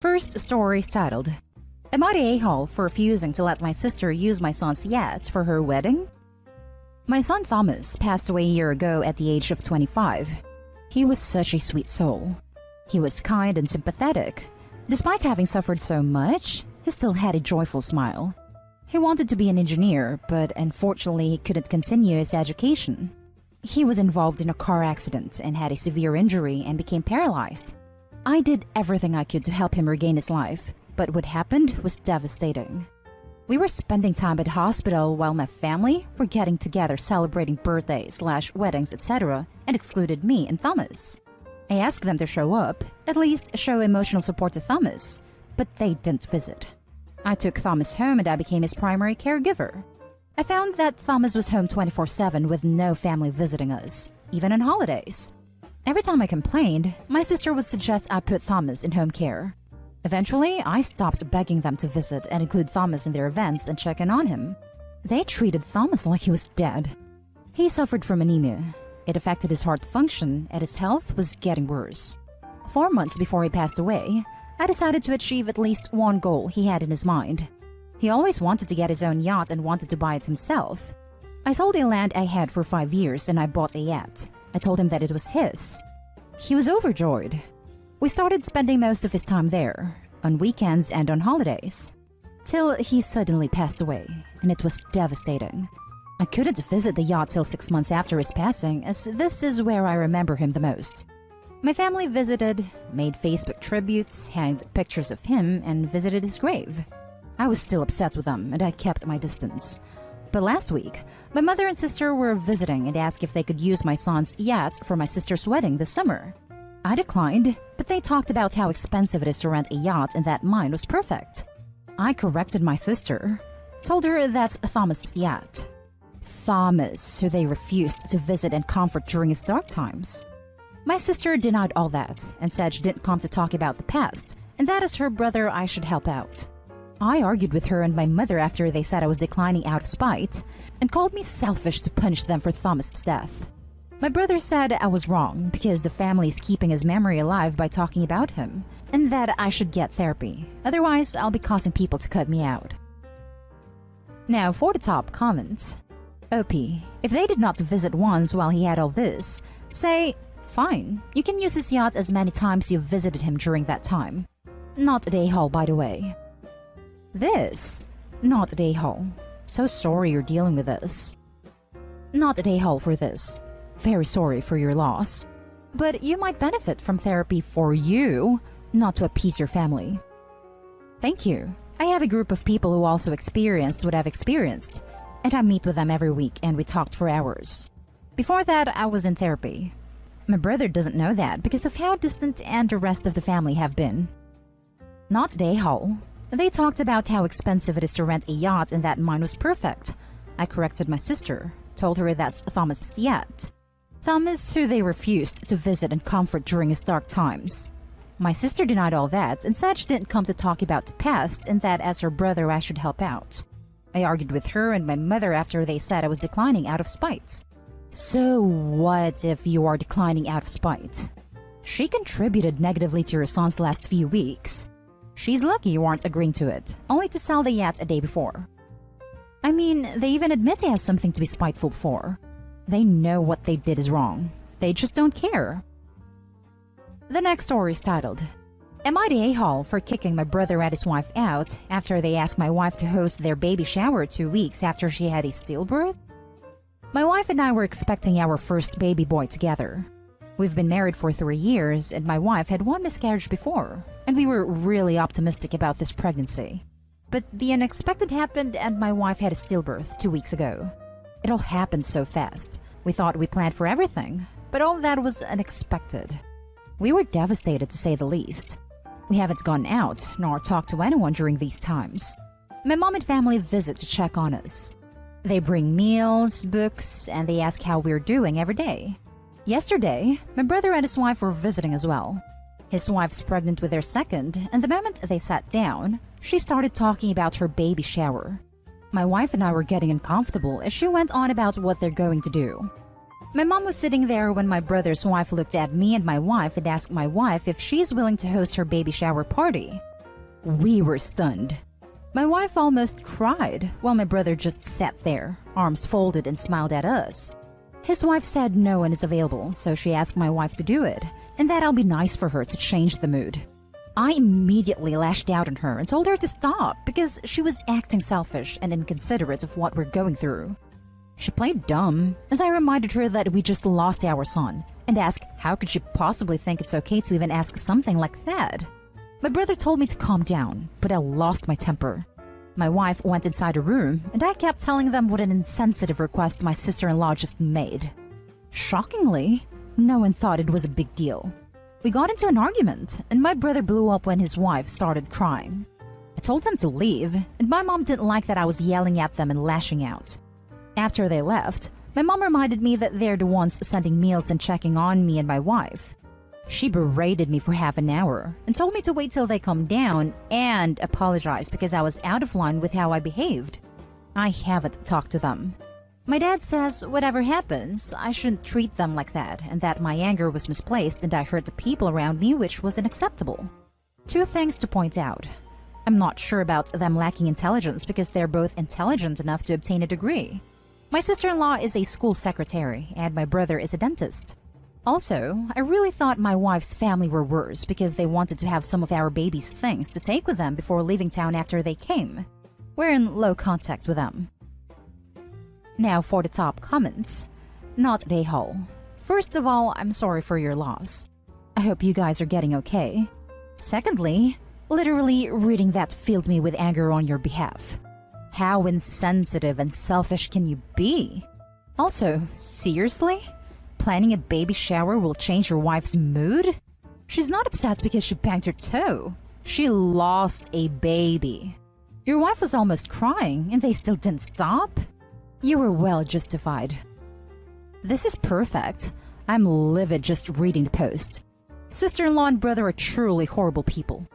First story is titled, Am I the a-hole for refusing to let my sister use my son's yacht for her wedding? My son Thomas passed away a year ago at the age of 25. He was such a sweet soul. He was kind and sympathetic. Despite having suffered so much, he still had a joyful smile. He wanted to be an engineer, but unfortunately he couldn't continue his education. He was involved in a car accident and had a severe injury and became paralyzed. I did everything I could to help him regain his life, but what happened was devastating. We were spending time at the hospital while my family were getting together celebrating birthdays, weddings, etc., and excluded me and Thomas. I asked them to show up, at least show emotional support to Thomas, but they didn't visit. I took Thomas home and I became his primary caregiver. I found that Thomas was home 24/7 with no family visiting us, even on holidays. Every time I complained, my sister would suggest I put Thomas in home care. Eventually, I stopped begging them to visit and include Thomas in their events and check in on him. They treated Thomas like he was dead. He suffered from anemia. It affected his heart function and his health was getting worse. 4 months before he passed away, I decided to achieve at least one goal he had in his mind. He always wanted to get his own yacht and wanted to buy it himself. I sold a land I had for 5 years and I bought a yacht. I told him that it was his. He was overjoyed. We started spending most of his time there, on weekends and on holidays, till he suddenly passed away, and it was devastating. I couldn't visit the yacht till 6 months after his passing, as this is where I remember him the most. My family visited, made Facebook tributes, hanged pictures of him, and visited his grave. I was still upset with them, and I kept my distance. But last week, my mother and sister were visiting and asked if they could use my son's yacht for my sister's wedding this summer. I declined, but they talked about how expensive it is to rent a yacht and that mine was perfect. I corrected my sister, told her that's Thomas's yacht. Thomas, who they refused to visit and comfort during his dark times. My sister denied all that and said she didn't come to talk about the past, and that as her brother I should help out. I argued with her and my mother after they said I was declining out of spite, and called me selfish to punish them for Thomas's death. My brother said I was wrong because the family is keeping his memory alive by talking about him, and that I should get therapy, otherwise I'll be causing people to cut me out. Now for the top comments. OP, if they did not visit once while he had all this, say, fine, you can use his yacht as many times you've visited him during that time. Not a a-hole, by the way. This, not a a-hole. So sorry you're dealing with this. Not a a-hole for this. Very sorry for your loss. But you might benefit from therapy for you, not to appease your family. Thank you. I have a group of people who also experienced what I've experienced, and I meet with them every week and we talked for hours. Before that, I was in therapy. My brother doesn't know that because of how distant and the rest of the family have been. Not a a-hole. They talked about how expensive it is to rent a yacht and that mine was perfect. I corrected my sister, told her that's Thomas's yacht. Thomas, who they refused to visit and comfort during his dark times. My sister denied all that and said she didn't come to talk about the past and that as her brother I should help out. I argued with her and my mother after they said I was declining out of spite. So what if you are declining out of spite? She contributed negatively to your son's last few weeks. She's lucky you aren't agreeing to it, only to sell the yacht a day before. I mean, they even admit he has something to be spiteful for. They know what they did is wrong. They just don't care. The next story is titled, Am I the a-hole for kicking my brother and his wife out after they asked my wife to host their baby shower 2 weeks after she had a stillbirth? My wife and I were expecting our first baby boy together. We've been married for 3 years and my wife had 1 miscarriage before, and we were really optimistic about this pregnancy. But the unexpected happened and my wife had a stillbirth 2 weeks ago. It all happened so fast. We thought we planned for everything, but all that was unexpected. We were devastated to say the least. We haven't gone out nor talked to anyone during these times. My mom and family visit to check on us. They bring meals, books, and they ask how we're doing every day. Yesterday, my brother and his wife were visiting as well. His wife's pregnant with their second, and the moment they sat down, she started talking about her baby shower. My wife and I were getting uncomfortable as she went on about what they're going to do. My mom was sitting there when my brother's wife looked at me and my wife and asked my wife if she's willing to host her baby shower party. We were stunned. My wife almost cried while my brother just sat there, arms folded, and smiled at us. His wife said no one is available, so she asked my wife to do it, and that I'll be nice for her to change the mood. I immediately lashed out on her and told her to stop because she was acting selfish and inconsiderate of what we're going through. She played dumb as I reminded her that we just lost our son and asked how could she possibly think it's okay to even ask something like that. My brother told me to calm down, but I lost my temper. My wife went inside a room and I kept telling them what an insensitive request my sister-in-law just made. Shockingly, no one thought it was a big deal. We got into an argument and my brother blew up when his wife started crying. I told them to leave and my mom didn't like that I was yelling at them and lashing out. After they left, my mom reminded me that they're the ones sending meals and checking on me and my wife. She berated me for half an hour and told me to wait till they calmed down and apologize because I was out of line with how I behaved. I haven't talked to them. My dad says whatever happens, I shouldn't treat them like that and that my anger was misplaced and I hurt the people around me, which was unacceptable. Two things to point out. I'm not sure about them lacking intelligence because they're both intelligent enough to obtain a degree. My sister-in-law is a school secretary and my brother is a dentist. Also, I really thought my wife's family were worse because they wanted to have some of our baby's things to take with them before leaving town after they came. We're in low contact with them. Now for the top comments. Not a hole. First of all, I'm sorry for your loss. I hope you guys are getting okay. Secondly, literally reading that filled me with anger on your behalf. How insensitive and selfish can you be? Also, seriously? Planning a baby shower will change your wife's mood? She's not upset because she banged her toe. She lost a baby. Your wife was almost crying and they still didn't stop? You were well justified. This is perfect. I'm livid just reading the post. Sister-in-law and brother are truly horrible people.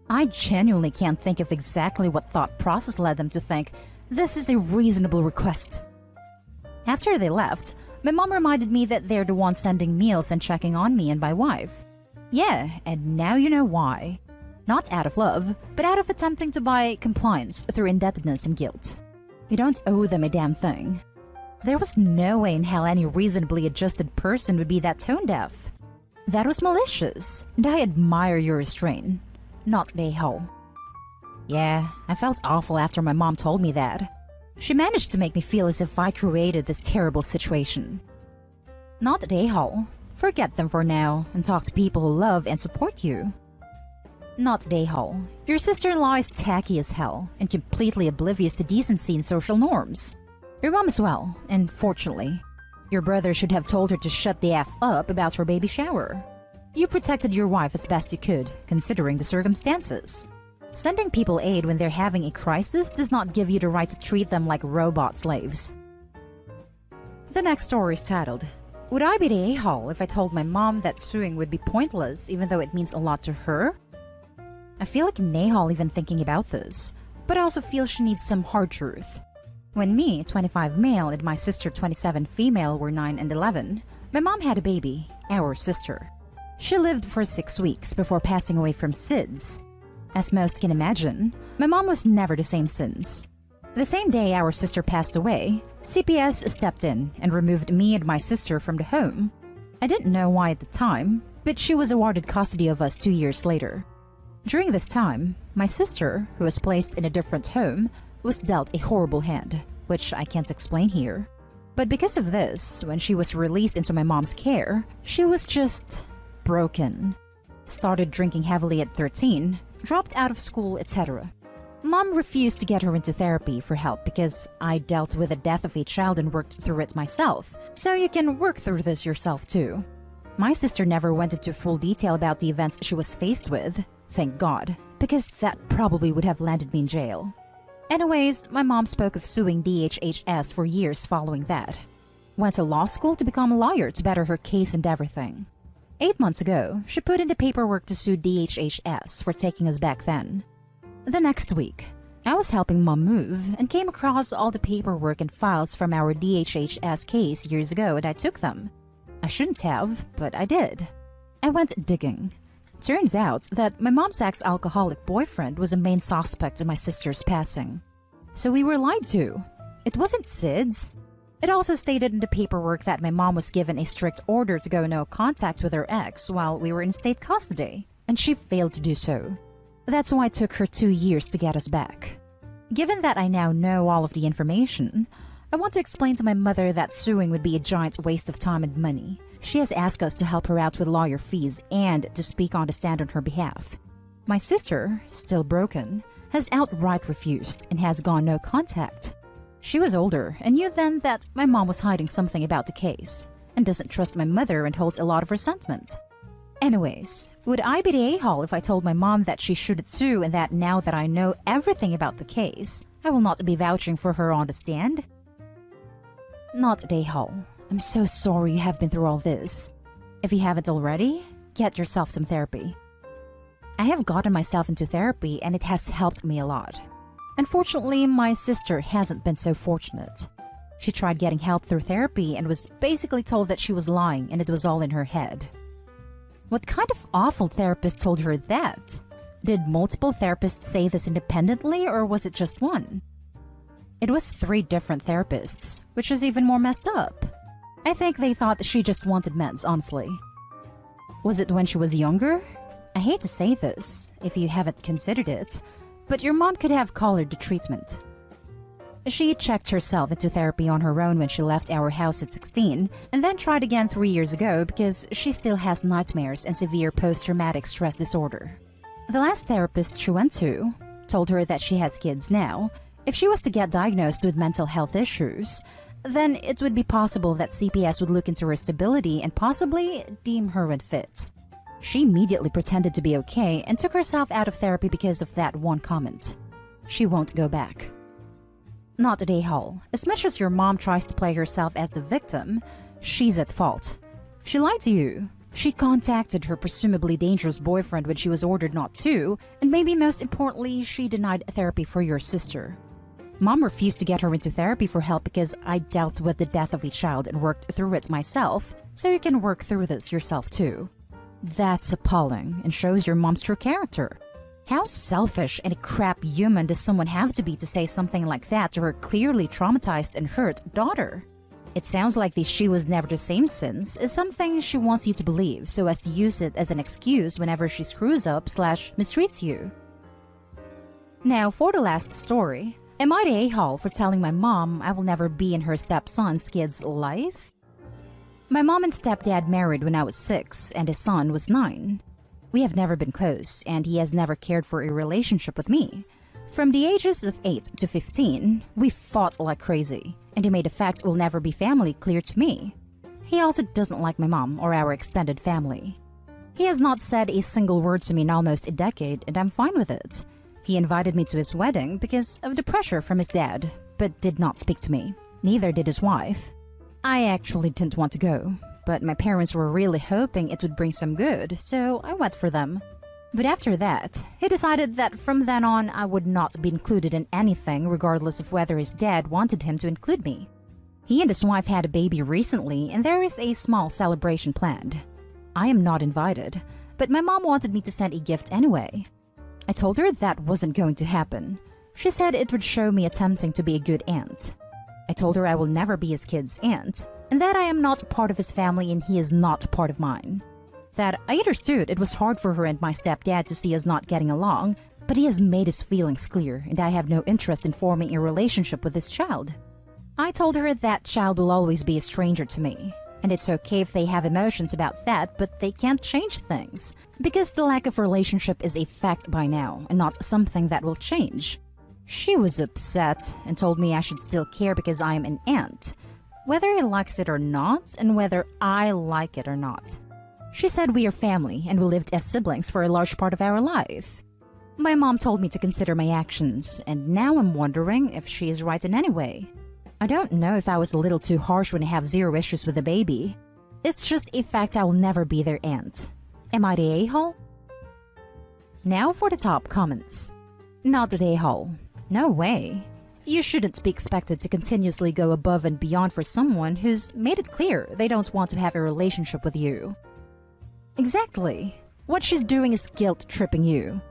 I genuinely can't think of exactly what thought process led them to think this is a reasonable request. After they left, my mom reminded me that they're the ones sending meals and checking on me and my wife. Yeah, and now you know why. Not out of love, but out of attempting to buy compliance through indebtedness and guilt. You don't owe them a damn thing. There was no way in hell any reasonably adjusted person would be that tone-deaf. That was malicious, and I admire your restraint. Not a hole. Yeah, I felt awful after my mom told me that. She managed to make me feel as if I created this terrible situation. Not a hole. Forget them for now and talk to people who love and support you. Not a hole. Your sister-in-law is tacky as hell and completely oblivious to decency and social norms. Your mom as well, and fortunately, your brother should have told her to shut the F up about her baby shower. You protected your wife as best you could, considering the circumstances. Sending people aid when they're having a crisis does not give you the right to treat them like robot slaves. The next story is titled, Would I be the a-hole if I told my mom that suing would be pointless even though it means a lot to her? I feel like an a-hole even thinking about this, but I also feel she needs some hard truth. When me, 25 male, and my sister, 27 female, were 9 and 11, my mom had a baby, our sister. She lived for 6 weeks before passing away from SIDS. As most can imagine, my mom was never the same since. The same day our sister passed away, CPS stepped in and removed me and my sister from the home. I didn't know why at the time, but she was awarded custody of us 2 years later. During this time, my sister, who was placed in a different home, was dealt a horrible hand, which I can't explain here. But because of this, when she was released into my mom's care, she was just broken. Started drinking heavily at 13, dropped out of school, etc. Mom refused to get her into therapy for help because I dealt with the death of a child and worked through it myself, so you can work through this yourself too. My sister never went into full detail about the events she was faced with, thank God, because that probably would have landed me in jail. Anyways, my mom spoke of suing DHHS for years following that. Went to law school to become a lawyer to better her case and everything. 8 months ago, she put in the paperwork to sue DHHS for taking us back then. The next week, I was helping Mom move and came across all the paperwork and files from our DHHS case years ago and I took them. I shouldn't have, but I did. I went digging. Turns out that my mom's ex-alcoholic boyfriend was a main suspect in my sister's passing. So we were lied to. It wasn't Sid's. It also stated in the paperwork that my mom was given a strict order to go no contact with her ex while we were in state custody, and she failed to do so. That's why it took her 2 years to get us back. Given that I now know all of the information, I want to explain to my mother that suing would be a giant waste of time and money. She has asked us to help her out with lawyer fees and to speak on the stand on her behalf. My sister, still broken, has outright refused and has gone no contact. She was older and knew then that my mom was hiding something about the case and doesn't trust my mother and holds a lot of resentment. Anyways, would I be the a-hole if I told my mom that she shouldn't sue and that now that I know everything about the case, I will not be vouching for her on the stand? Not the a-hole. I'm so sorry you have been through all this. If you haven't already, get yourself some therapy. I have gotten myself into therapy and it has helped me a lot. Unfortunately, my sister hasn't been so fortunate. She tried getting help through therapy and was basically told that she was lying and it was all in her head. What kind of awful therapist told her that? Did multiple therapists say this independently or was it just one? It was 3 different therapists, which is even more messed up. I think they thought that she just wanted meds, honestly. Was it when she was younger? I hate to say this, if you haven't considered it, but your mom could have collared the treatment. She checked herself into therapy on her own when she left our house at 16, and then tried again 3 years ago because she still has nightmares and severe post-traumatic stress disorder. The last therapist she went to told her that she has kids now. If she was to get diagnosed with mental health issues, then it would be possible that CPS would look into her stability and possibly deem her unfit. She immediately pretended to be okay and took herself out of therapy because of that one comment. She won't go back. Not a a-hole. As much as your mom tries to play herself as the victim, she's at fault. She lied to you. She contacted her presumably dangerous boyfriend when she was ordered not to, and maybe most importantly, she denied therapy for your sister. Mom refused to get her into therapy for help because I dealt with the death of a child and worked through it myself, so you can work through this yourself too. That's appalling and shows your mom's true character. How selfish and a crap human does someone have to be to say something like that to her clearly traumatized and hurt daughter? It sounds like the "she was never the same since" is something she wants you to believe so as to use it as an excuse whenever she screws up / mistreats you. Now for the last story. Am I the a-hole for telling my mom I will never be in her stepson's kid's life? My mom and stepdad married when I was 6 and his son was 9. We have never been close and he has never cared for a relationship with me. From the ages of 8 to 15, we fought like crazy and he made the fact we'll never be family clear to me. He also doesn't like my mom or our extended family. He has not said a single word to me in almost a decade and I'm fine with it. He invited me to his wedding because of the pressure from his dad, but did not speak to me. Neither did his wife. I actually didn't want to go, but my parents were really hoping it would bring some good, so I went for them. But after that, he decided that from then on I would not be included in anything regardless of whether his dad wanted him to include me. He and his wife had a baby recently and there is a small celebration planned. I am not invited, but my mom wanted me to send a gift anyway. I told her that wasn't going to happen. She said it would show me attempting to be a good aunt. I told her I will never be his kid's aunt, and that I am not part of his family and he is not part of mine. That I understood it was hard for her and my stepdad to see us not getting along, but he has made his feelings clear and I have no interest in forming a relationship with this child. I told her that child will always be a stranger to me. And it's okay if they have emotions about that, but they can't change things. Because the lack of relationship is a fact by now, and not something that will change. She was upset and told me I should still care because I am an aunt. Whether he likes it or not, and whether I like it or not. She said we are family, and we lived as siblings for a large part of our life. My mom told me to consider my actions, and now I'm wondering if she is right in any way. I don't know if I was a little too harsh when I have 0 issues with the baby. It's just a fact I will never be their aunt. Am I the a-hole? Now for the top comments. Not the a-hole. No way. You shouldn't be expected to continuously go above and beyond for someone who's made it clear they don't want to have a relationship with you. Exactly. What she's doing is guilt-tripping you.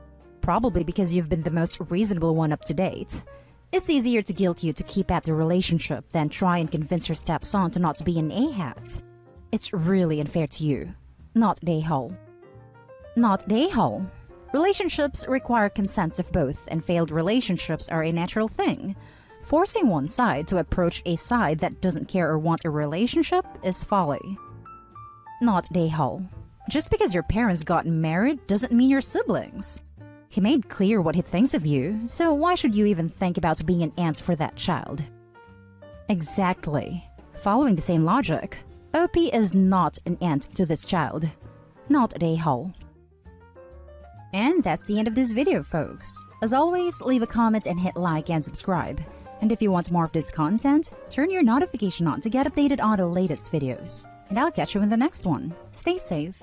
Probably because you've been the most reasonable one up to date. It's easier to guilt you to keep at the relationship than try and convince her stepson to not be an A-hat. It's really unfair to you. Not the a-hole. Not the a-hole. Relationships require consent of both, and failed relationships are a natural thing. Forcing one side to approach a side that doesn't care or want a relationship is folly. Not the a-hole. Just because your parents got married doesn't mean you're siblings. He made clear what he thinks of you, so why should you even think about being an aunt for that child? Exactly. Following the same logic, OP is not an aunt to this child. Not the a-hole. And that's the end of this video, folks. As always, leave a comment and hit like and subscribe. And if you want more of this content, turn your notification on to get updated on the latest videos. And I'll catch you in the next one. Stay safe.